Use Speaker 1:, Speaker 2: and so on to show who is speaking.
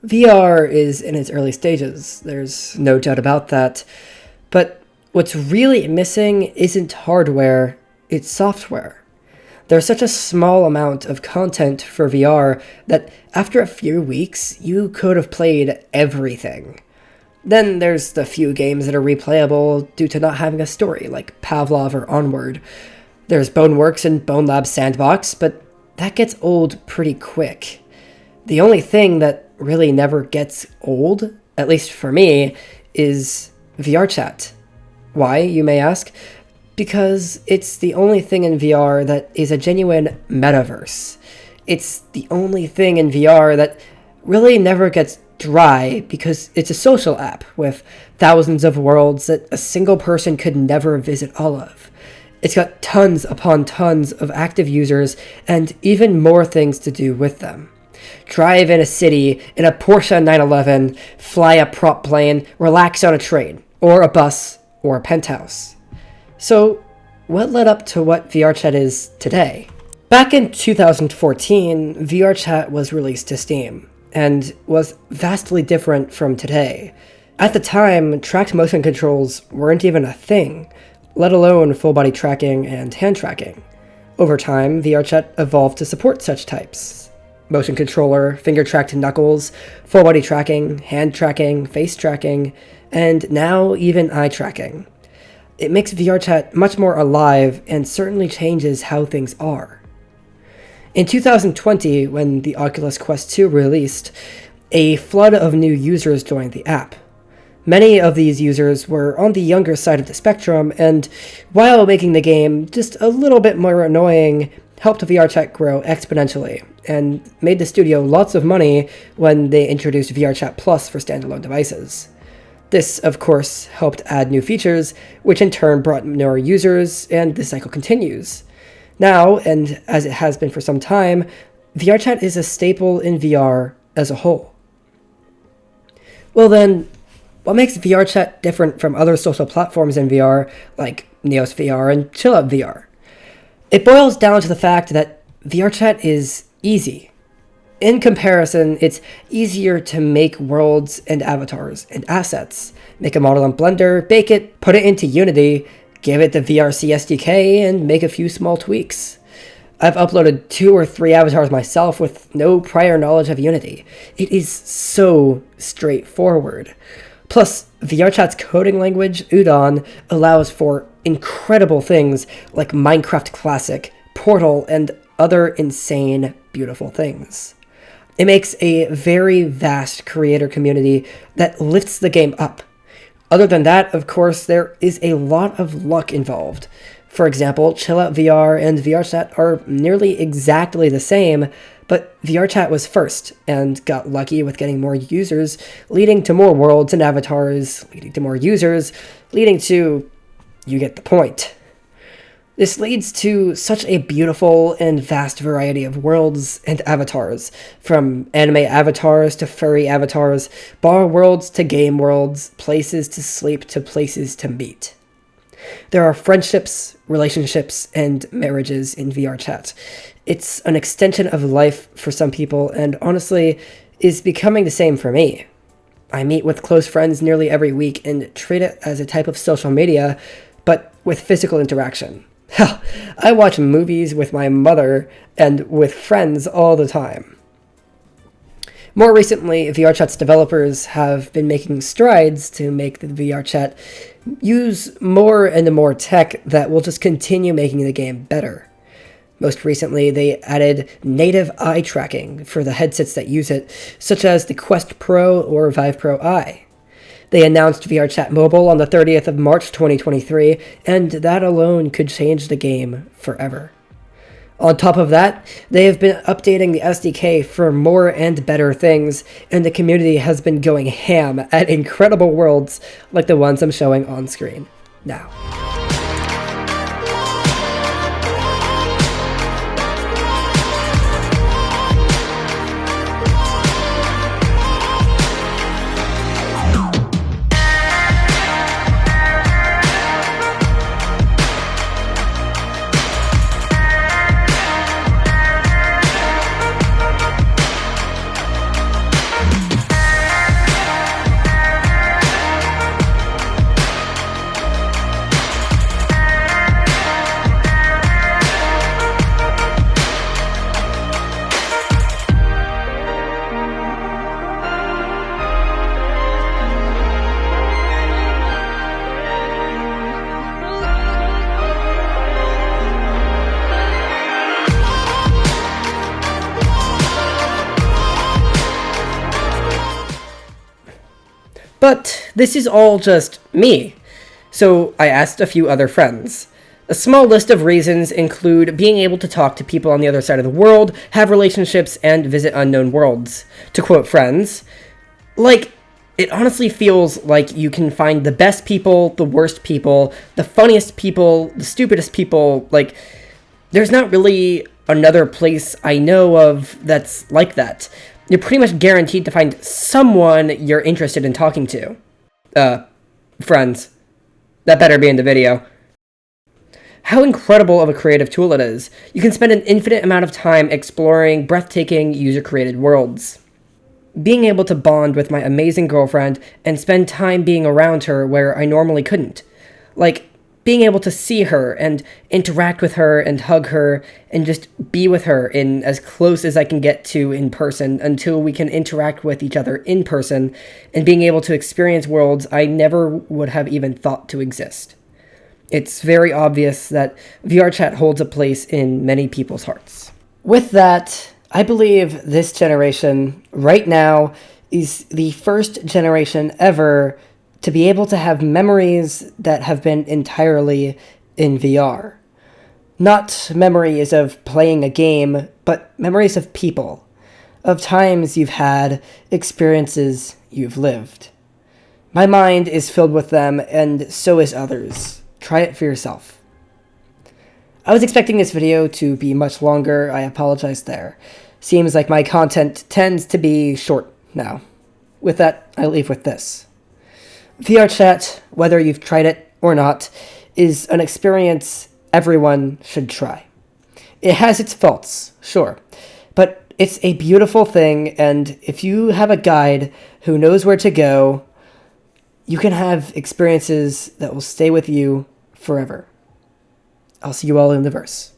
Speaker 1: VR is in its early stages, there's no doubt about that. But what's really missing isn't hardware, it's software. There's such a small amount of content for VR that after a few weeks, you could have played everything. Then there's the few games that are replayable due to not having a story, like Pavlov or Onward. There's Boneworks and Bone Lab's Sandbox, but that gets old pretty quick. The only thing that really never gets old, at least for me, is VRChat. Why, you may ask? Because it's the only thing in VR that is a genuine metaverse. It's the only thing in VR that really never gets dry because it's a social app with thousands of worlds that a single person could never visit all of. It's got tons upon tons of active users and even more things to do with them. Drive in a city in a Porsche 911, fly a prop plane, relax on a train, or a bus, or a penthouse. So, what led up to what VRChat is today? Back in 2014, VRChat was released to Steam, and was vastly different from today. At the time, tracked motion controls weren't even a thing, let alone full-body tracking and hand tracking. Over time, VRChat evolved to support such types. Motion controller, finger-tracked knuckles, full-body tracking, hand tracking, face tracking, and now even eye tracking. It makes VRChat much more alive and certainly changes how things are. In 2020, when the Oculus Quest 2 released, a flood of new users joined the app. Many of these users were on the younger side of the spectrum, and while making the game just a little bit more annoying, helped VRChat grow exponentially, and made the studio lots of money when they introduced VRChat Plus for standalone devices. This, of course, helped add new features, which in turn brought more users, and the cycle continues. Now, and as it has been for some time, VRChat is a staple in VR as a whole. Well then, what makes VRChat different from other social platforms in VR, like Neos VR and ChillOut VR? It boils down to the fact that VRChat is easy. In comparison, it's easier to make worlds and avatars and assets. Make a model in Blender, bake it, put it into Unity, give it the VRC SDK, and make a few small tweaks. I've uploaded 2 or 3 avatars myself with no prior knowledge of Unity. It is so straightforward. Plus, VRChat's coding language, Udon, allows for incredible things like Minecraft Classic, Portal, and other insane, beautiful things. It makes a very vast creator community that lifts the game up. Other than that, of course, there is a lot of luck involved. For example, ChillOut VR and VRChat are nearly exactly the same, but VRChat was first and got lucky with getting more users, leading to more worlds and avatars, leading to more users, leading to... you get the point. This leads to such a beautiful and vast variety of worlds and avatars, from anime avatars to furry avatars, bar worlds to game worlds, places to sleep to places to meet. There are friendships, relationships, and marriages in VRChat. It's an extension of life for some people, and honestly, is becoming the same for me. I meet with close friends nearly every week and treat it as a type of social media, but with physical interaction. Hell, I watch movies with my mother and with friends all the time. More recently, VRChat's developers have been making strides to make the VRChat use more and more tech that will just continue making the game better. Most recently, they added native eye tracking for the headsets that use it, such as the Quest Pro or Vive Pro Eye. They announced VRChat Mobile on the 30th of March 2023, and that alone could change the game forever. On top of that, they have been updating the SDK for more and better things, and the community has been going ham at incredible worlds like the ones I'm showing on screen now. But this is all just me. So I asked a few other friends. A small list of reasons include being able to talk to people on the other side of the world, have relationships, and visit unknown worlds. To quote friends, like, it honestly feels like you can find the best people, the worst people, the funniest people, the stupidest people. Like, there's not really another place I know of that's like that. You're pretty much guaranteed to find someone you're interested in talking to. Friends. That better be in the video. How incredible of a creative tool it is. You can spend an infinite amount of time exploring breathtaking user-created worlds. Being able to bond with my amazing girlfriend and spend time being around her where I normally couldn't. Like, being able to see her and interact with her and hug her and just be with her in as close as I can get to in person until we can interact with each other in person, and being able to experience worlds I never would have even thought to exist. It's very obvious that VRChat holds a place in many people's hearts. With that, I believe this generation, right now, is the first generation ever to be able to have memories that have been entirely in VR. Not memories of playing a game, but memories of people, of times you've had, experiences you've lived. My mind is filled with them, and so is others. Try it for yourself. I was expecting this video to be much longer. I apologize there. Seems like my content tends to be short now. With that, I leave with this. VRChat, whether you've tried it or not, is an experience everyone should try. It has its faults, sure, but it's a beautiful thing, and if you have a guide who knows where to go, you can have experiences that will stay with you forever. I'll see you all in the verse.